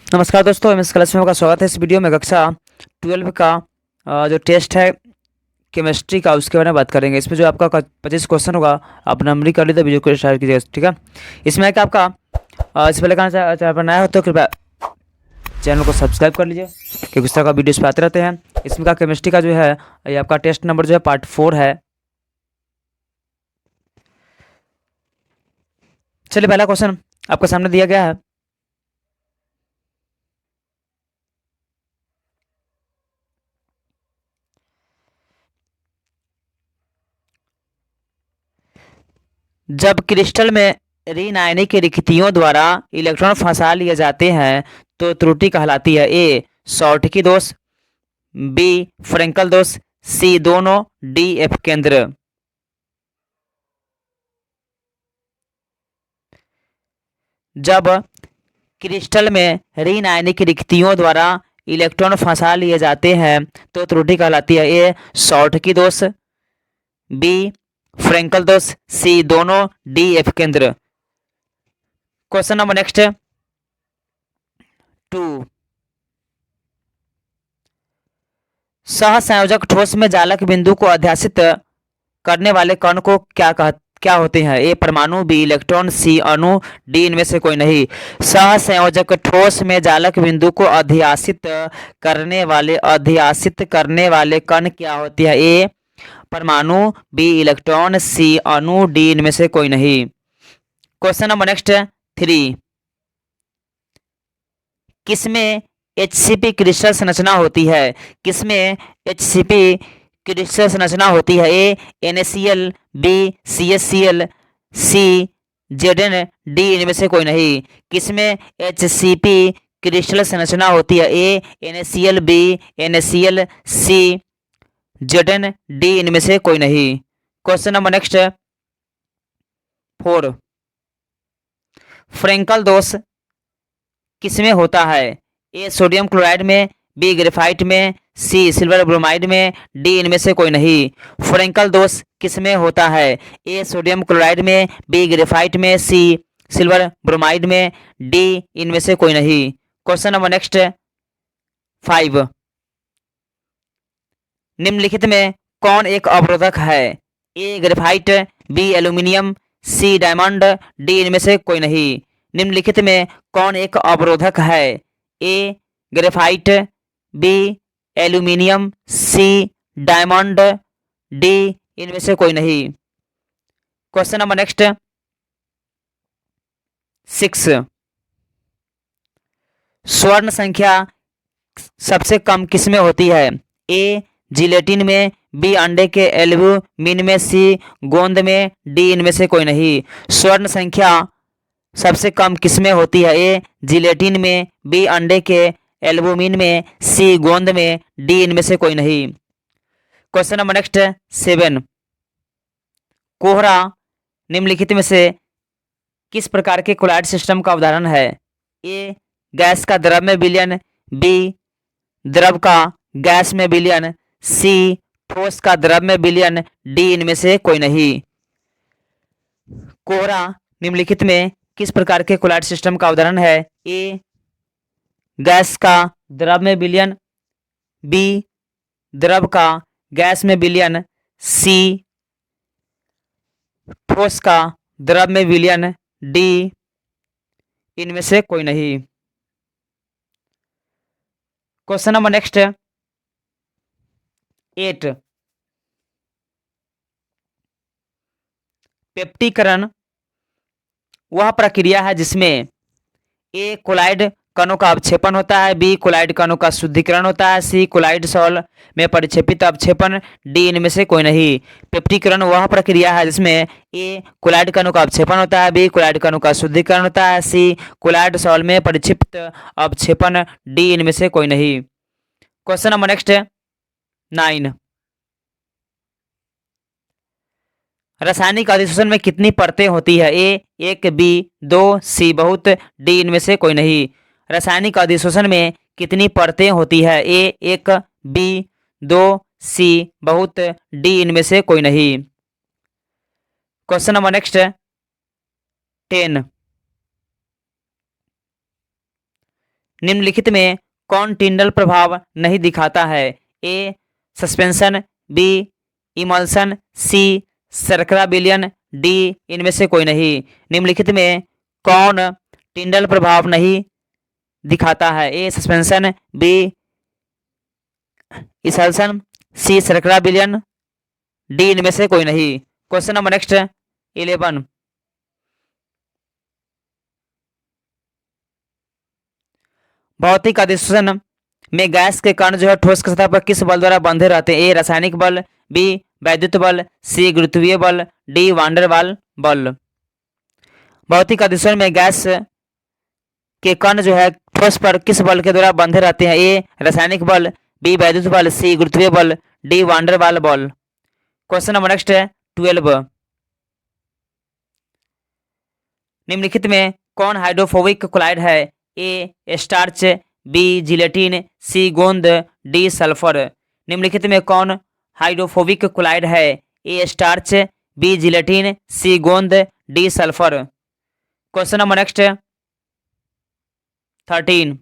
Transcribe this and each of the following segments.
नमस्कार दोस्तों, MS class में आपका स्वागत है। इस वीडियो में कक्षा 12 का जो टेस्ट है केमिस्ट्री का, उसके बारे में बात करेंगे। इसमें जो आपका 25 क्वेश्चन होगा, आप नंबरिंग कर लीजिए, वीडियो को स्टार्ट कीजिएगा, ठीक है। इसमें है कि आपका इससे पहले कहाँ चैनल पर नया हो तो कृपया चैनल को सब्सक्राइब कर लीजिए, क्योंकि इस तरह का वीडियोस पे आते रहते हैं। इसमें का केमिस्ट्री का जो है, ये आपका टेस्ट नंबर जो है पार्ट 4 है। चलिए, पहला क्वेश्चन आपके सामने दिया गया है। जब क्रिस्टल में ऋण आयनिक रिक्तियों द्वारा इलेक्ट्रॉन फंसा लिए जाते हैं तो त्रुटि कहलाती है। ए शॉर्टकी दोष, बी फ्रेंकल दोष, सी दोनों, डी एफ केंद्र। जब क्रिस्टल में ऋण आयनिक रिक्तियों द्वारा इलेक्ट्रॉन फंसा लिए जाते हैं तो त्रुटि कहलाती है। ए शॉर्टकी दोष, बी फ्रेंकल दोष, सी दोनों, डी एफ केंद्र। Question number next 2। सहसंयोजक ठोस में जालक बिंदु को अध्यासित करने वाले कण को क्या होते हैं। ए परमाणु, बी इलेक्ट्रॉन, सी अणु, डी इनमें से कोई नहीं। सहसंयोजक ठोस में जालक बिंदु को अध्यासित करने वाले कण क्या होते हैं। ए परमाणु, बी इलेक्ट्रॉन, सी अणु, डी इनमें से कोई नहीं। Question number next 3। किसमें HCP क्रिस्टल संरचना होती है। किसमें HCP क्रिस्टल संरचना होती है। ए NaCl, बी CaCl, सी Zn, डी इनमें से कोई नहीं। किसमें HCP क्रिस्टल संरचना होती है। ए NaCl, बी NaCl, सी Zn, डी इनमें से कोई नहीं। Question number next 4। फ्रेंकल दोष किसमें होता है। ए सोडियम क्लोराइड में, बी ग्रेफाइट में, सी सिल्वर ब्रोमाइड में, डी इनमें से कोई नहीं। फ्रेंकल दोष किसमें होता है। ए सोडियम क्लोराइड में, बी ग्रेफाइट में, सी सिल्वर ब्रोमाइड में, डी इनमें से कोई नहीं। Question number next 5। निम्नलिखित में कौन एक अवरोधक है। ए ग्रेफाइट, बी एल्यूमिनियम, सी डायमंड, डी इनमें से कोई नहीं। निम्नलिखित में कौन एक अवरोधक है। ए ग्रेफाइट, बी एल्यूमिनियम, सी डायमंड, डी इनमें से कोई नहीं। Question number next 6। स्वर्ण संख्या सबसे कम किसमें होती है। ए जिलेटिन में, बी अंडे के एल्ब्यूमिन में, सी गोंद में, डी इनमें से कोई नहीं। स्वर्ण संख्या सबसे कम किसमें होती है। ए जिलेटिन में, बी अंडे के एल्ब्यूमिन में, सी गोंद में, डी इनमें से कोई नहीं। Question number next 7। कोहरा निम्नलिखित में से किस प्रकार के कोलॉइड सिस्टम का उदाहरण है। ए गैस का द्रव में विलयन, बी द्रव का गैस में विलयन, सी ठोस का द्रव में विलयन, डी इनमें से कोई नहीं। कोहरा निम्नलिखित में किस प्रकार के कोलॉइड सिस्टम का उदाहरण है। ए गैस का द्रव में विलयन, बी द्रव का गैस में विलयन, सी ठोस का द्रव में विलयन, डी इनमें से कोई नहीं। Question number next 8। पेप्टीकरण वह प्रक्रिया है जिसमें ए कोलाइड कणों का अवक्षेपण होता है, बी कोलाइड कणों का शुद्धिकरण होता है, सी कोलाइड सॉल में परिक्षेपित अवक्षेपण, डी इनमें से कोई नहीं। पेप्टीकरण वह प्रक्रिया है जिसमें ए कोलाइड कणों का अवक्षेपण होता है, बी कोलाइड कणों का शुद्धिकरण होता है, सी कोलाइड सॉल में परिक्षिप्त अवक्षेपण, डी इनमें से कोई नहीं। Question number next 9। रासायनिक अधिशोषण में कितनी परतें होती है। ए एक, बी दो, सी बहुत, डी इनमें से कोई नहीं। रासायनिक अधिशोषण में कितनी परतें होती है। ए एक, बी दो, सी बहुत, डी इनमें से कोई नहीं। Question number next 10। निम्नलिखित में कौन टिंडल प्रभाव नहीं दिखाता है? ए सस्पेंशन, बी इमल्सन, सी शर्करा विलयन, डी इनमें से कोई नहीं। निम्नलिखित में कौन टिंडल प्रभाव नहीं दिखाता है? ए सस्पेंशन, बी इमल्सन, सी शर्करा विलयन, डी इनमें से कोई नहीं। Question number next 11। भौतिक अधिष्ठान में गैस के कण जो है ठोस की सतह पर किस बल द्वारा बंधे रहते हैं? ए रासायनिक बल, बी वैद्युत बल, सी गुरुत्वीय बल, डी वांडरवाल बल। भौतिक अधिष्ठान में गैस के कण जो है ठोस पर किस बल के द्वारा बंधे रहते हैं? ए रासायनिक बल, बी वैद्युत बल, सी गुरुत्वीय बल, डी वांडरवाल बल। Question number next 12। निम्नलिखित में कौन हाइड्रोफोबिक क्लोराइड है? ए स्टार्च, बी जिलेटिन, सी गोंद, डी सल्फर। निम्नलिखित में कौन हाइड्रोफोबिक क्लोराइड है? ए स्टार्च, बी जिलेटिन, सी गोंद, D sulphur. Question number next 13।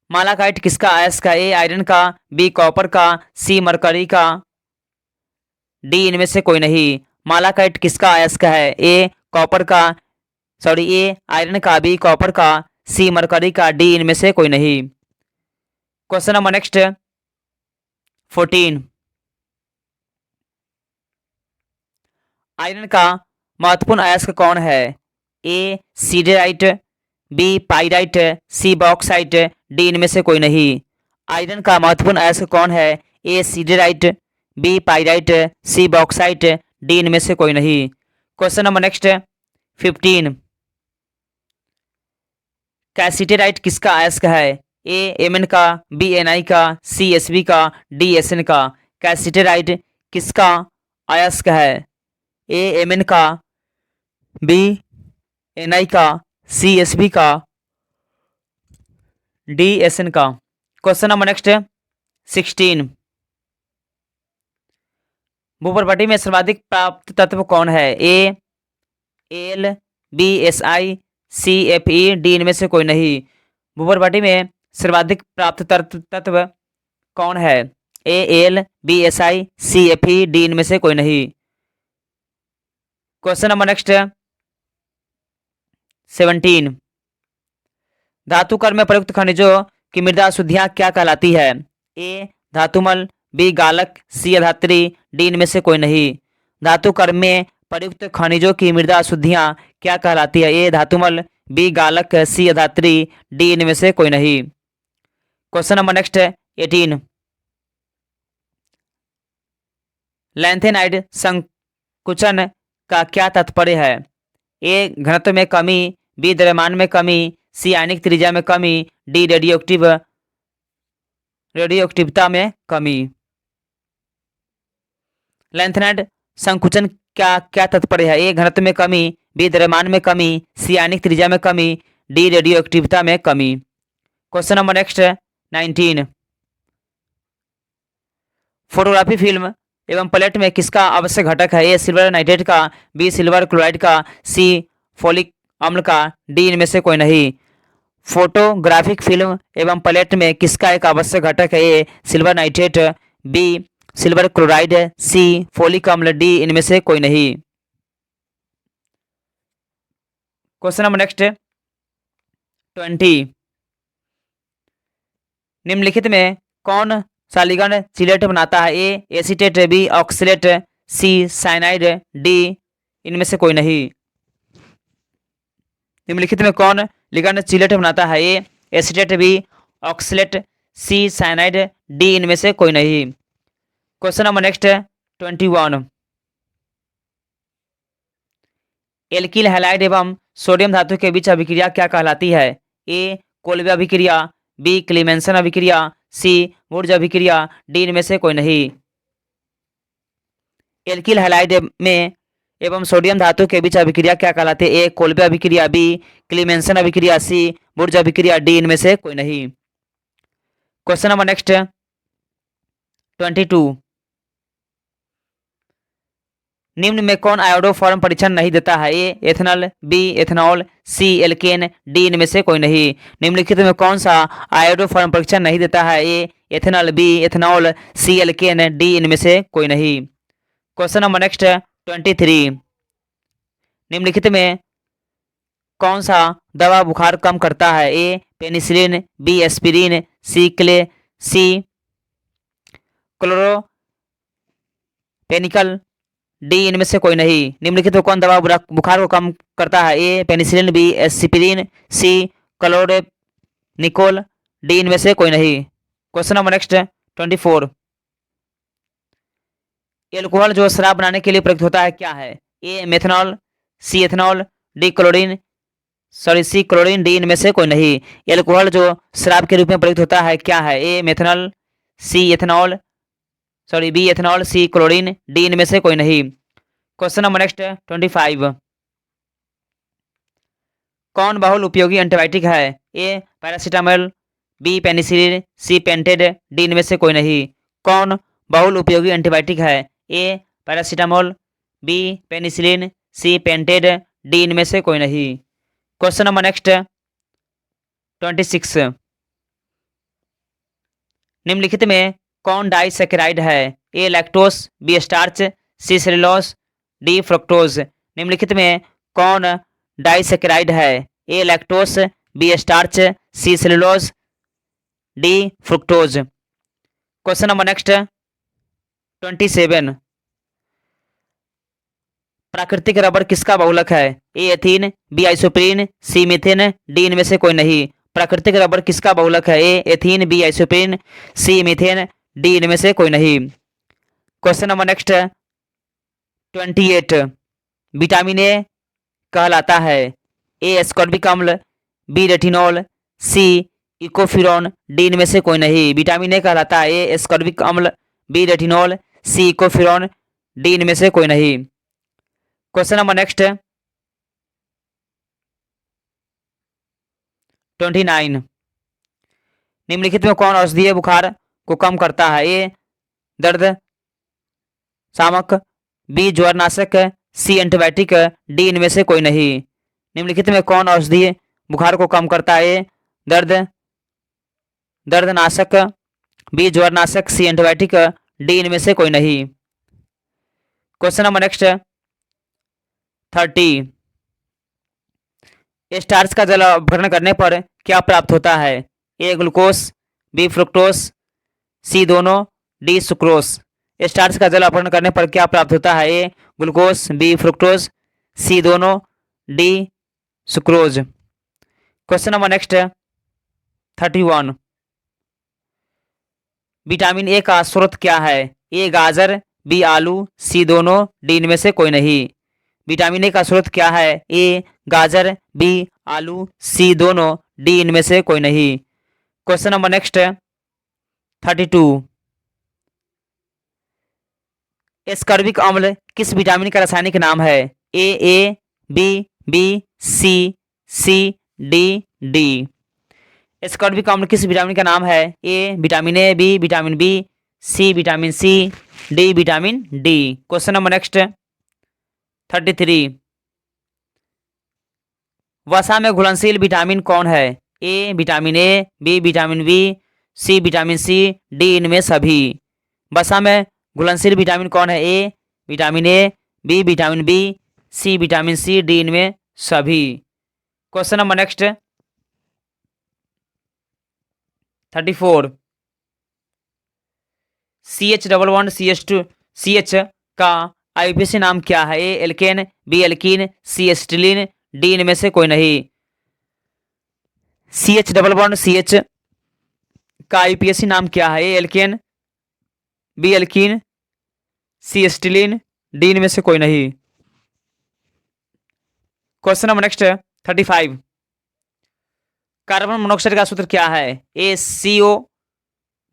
मालाकाइट किसका अयस्क है? ए आयरन का, बी कॉपर का, सी मरकरी का, डी इनमें से कोई नहीं। मालाकाइट किसका अयस्क है? ए कॉपर का, ए आयरन का, बी कॉपर का, सी मरकरी का, डी इनमें से कोई नहीं। Question number next 14। आयरन का महत्वपूर्ण अयस्क कौन है? ए सीडेराइट, बी पाइराइट, सी बॉक्साइट, डी इनमें से कोई नहीं। आयरन का महत्वपूर्ण अयस्क कौन है? ए सीडेराइट, बी पाइराइट, सी बॉक्साइट, डी इनमें से कोई नहीं। Question number next 15। कैसिटेराइट किसका अयस्क है? ए एमएन का, बी एनआई का, सी एसबी का, डी एसएन का। कैसिटेराइट किसका अयस्क है? ए एमएन का, बी एनआई का, सी एसबी का, डी एसएन का। Question number next 16। भूपर्वटी में सर्वाधिक प्राप्त तत्व कौन है? A L, B S I, C F E, D इनमें से कोई नहीं। भूपर्वटी में सर्वाधिक प्राप्त तत्व कौन है? A L, B S I, C F E, D इनमें से कोई नहीं। Question number next 17। धातु कर्म में प्रयुक्त खनिजों की मृदा अशुद्धियां क्या कहलाती है? ए धातुमल, बी गालक, सी अधात्री, डी इनमें से कोई नहीं। धातु कर्म में प्रयुक्त खनिजों की मृदा अशुद्धियां क्या कहलाती है? ए धातुमल, बी गालक, सी अधात्री, डी इनमें से कोई नहीं। Question number next 18। लैंथेनाइड संकुचन का क्या तात्पर्य है? ए घनत्व में कमी, बी द्रव्यमान में कमी, सी आयनिक त्रिज्या में कमी, डी रेडियोएक्टिवता में कमी। लैंथेनाइड संकुचन क्या क्या तात्पर्य है? ए घनत्व में कमी, बी द्रव्यमान में कमी, सी आयनिक त्रिज्या में कमी, डी रेडियोएक्टिवता में कमी। Question number next 19। Photography film एवं प्लेट में किसका आवश्यक घटक है? ए सिल्वर नाइट्रेट का, बी सिल्वर क्लोराइड का, सी फोलिक अम्ल का, डी इनमें से कोई नहीं। फोटोग्राफिक फिल्म एवं प्लेट में किसका एक आवश्यक घटक है? A silver nitrate, B silver chloride, C folic अम्ल, डी इनमें से कोई नहीं। Question number next 20। निम्नलिखित में कौन सालिगन चिलेट बनाता है? A acetate, B oxalate, C cyanide, D इनमें से कोई नहीं। निम्नलिखित में कौन लिगंड चिलेट बनाता है? A acetate, B oxalate, C cyanide, D इनमें से कोई नहीं। Question number next 21। Alkyl halide एवं सोडियम धातु के बीच अभिक्रिया क्या कहलाती है? ए कोल्बे अभिक्रिया, बी क्लीमेंसन अभिक्रिया, सी वुर्ज अभिक्रिया, डी इनमें से कोई नहीं। एल्किल हैलाइड में एवं सोडियम धातु के बीच अभिक्रिया क्या कहलाती है? ए कोल्बे अभिक्रिया, बी क्लीमेंसन अभिक्रिया, सी वुर्ज अभिक्रिया, डी इनमें से कोई नहीं। Question number next 22। निम्न में कौन आयोडोफॉर्म परीक्षण नहीं देता है? ए एथेनॉल, बी एथेनॉल, सी एल्केन, डी इनमें से कोई नहीं। निम्नलिखित में कौन सा आयोडोफॉर्म परीक्षण नहीं देता है? ए एथेनॉल, बी एथेनॉल, सी एल्केन, डी इनमें से कोई नहीं। Question number next 23। निम्नलिखित में कौन सा दवा बुखार कम करता है? ए पेनिसिलिन, बी एस्पिरिन, सी क्लोरोपेनिकल, डी इनमें से कोई नहीं। निम्नलिखित में कौन दवा बुखार को कम करता है? ए पेनिसिलिन, बी एस्पिरिन, सी क्लोरोनिकोल, डी इनमें से कोई नहीं। Question number next 24। एल्कोहल जो शराब बनाने के लिए प्रयुक्त होता है क्या है? ए मेथनॉल, सी एथनॉल, सी क्लोरीन, डी इनमें से कोई नहीं। एल्कोहल जो शराब के रूप में प्रयुक्त होता है क्या है? ए मेथनॉल, बी एथनॉल, सी क्लोरीन, डी इनमें से कोई नहीं। Question number next 25। कौन बहुल उपयोगी एंटीबायोटिक है? ए पैरासीटामोल, बी पेनिसिलिन, सी पेंटेड, डी इनमें से कोई नहीं। कौन बहुल उपयोगी एंटीबायोटिक है? ए पैरासीटामोल, बी पेनिसिलिन, सी पेंटेड, डी इनमें से कोई नहीं। Question number next 26। निम्नलिखित में कौन डाइसैकेराइड है? A lactose, B starch, C cellulose, D fructose. निम्नलिखित में कौन डाइसैकेराइड है? A lactose, B starch, C cellulose, D fructose. Question number next 27। प्राकृतिक रबर किसका बहुलक है? A ethene, B isoprene, C methane, D इनमें से कोई नहीं। प्राकृतिक रबर किसका बहुलक है? A ethene, B isoprene, C methane, D इनमें से कोई नहीं। Question number next 28। Vitamin A कहलाता है? ए एस्कॉर्बिक अम्ल, बी रेटिनॉल, सी इकोफिरॉन, डी इनमें से कोई नहीं। विटामिन ए कहलाता है ए एस्कॉर्बिक अम्ल, बी रेटिनॉल, सी इकोफिरॉन, डी इनमें से कोई नहीं। Question number next 29। निम्नलिखित में कौन औषधीय बुखार को कम करता है? ए दर्द शामक, बी ज्वरनाशक, सी एंटीबायोटिक, डी इनमें से कोई नहीं। निम्नलिखित में कौन औषधीय बुखार को कम करता है? ए दर्दनाशक, बी ज्वरनाशक, सी एंटीबायोटिक, डी इनमें से कोई नहीं। Question number next 30। स्टार्च का जल अपघटन करने पर क्या प्राप्त होता है? ए ग्लूकोस, बी फ्रुक्टोस, सी दोनों, डी सुक्रोस। स्टार्च का जल अपघटन करने पर क्या प्राप्त होता है? ए ग्लूकोस, बी फ्रुक्टोस, सी दोनों, D sucrose. Question number next 31। Vitamin A का स्रोत क्या है? ए गाजर, बी आलू, सी दोनों, डी इनमें से कोई नहीं। विटामिन ए का स्रोत क्या है? ए गाजर, बी आलू, सी दोनों, डी इनमें से कोई नहीं। Question number next 32। एस्कॉर्बिक अम्ल किस विटामिन का रासायनिक नाम है? A, B, C, D. Ascorbic अम्ल किस विटामिन का नाम है? A vitamin A, B vitamin B, C vitamin C, D vitamin D. Question number next 33। वसा में घुलनशील विटामिन कौन है? A vitamin A, B vitamin B, C vitamin C, D इनमें सभी। वसा में घुलनशील विटामिन कौन है? A vitamin A, B vitamin B, C vitamin C, D इनमें सभी। Question number next 34। CH का आईपीसी नाम क्या है? ए एल्केन, बी एल्कीन, सी एसिटिलीन, डी इनमें से कोई नहीं। CH का आईपीएसी नाम क्या है? ए एल्केन, बी एल्कीन, सी एसिटिलीन, डी इनमें से कोई नहीं। Question number next 35। Carbon monoxide का सूत्र क्या है? ए CO,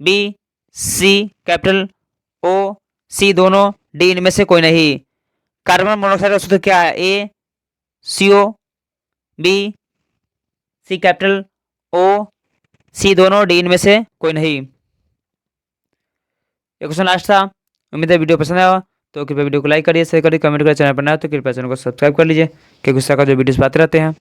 बी सी कैपिटल ओ, सी दोनों, डी इनमें से कोई नहीं। कार्बन मोनोऑक्साइड का सूत्र क्या है? ए CO, बी सी कैपिटल ओ, सी दोनों, डी इनमें से कोई नहीं। ये क्वेश्चन लास्ट था। उम्मीद है वीडियो पसंद आया। तो कृपया वीडियो को लाइक करिए, शेयर करिए, कमेंट करिए, चैनल पर नया हो तो कृपया चैनल को सब्सक्राइब कर लीजिए, क्योंकि उसका जो वीडियोस पाते रहते हैं।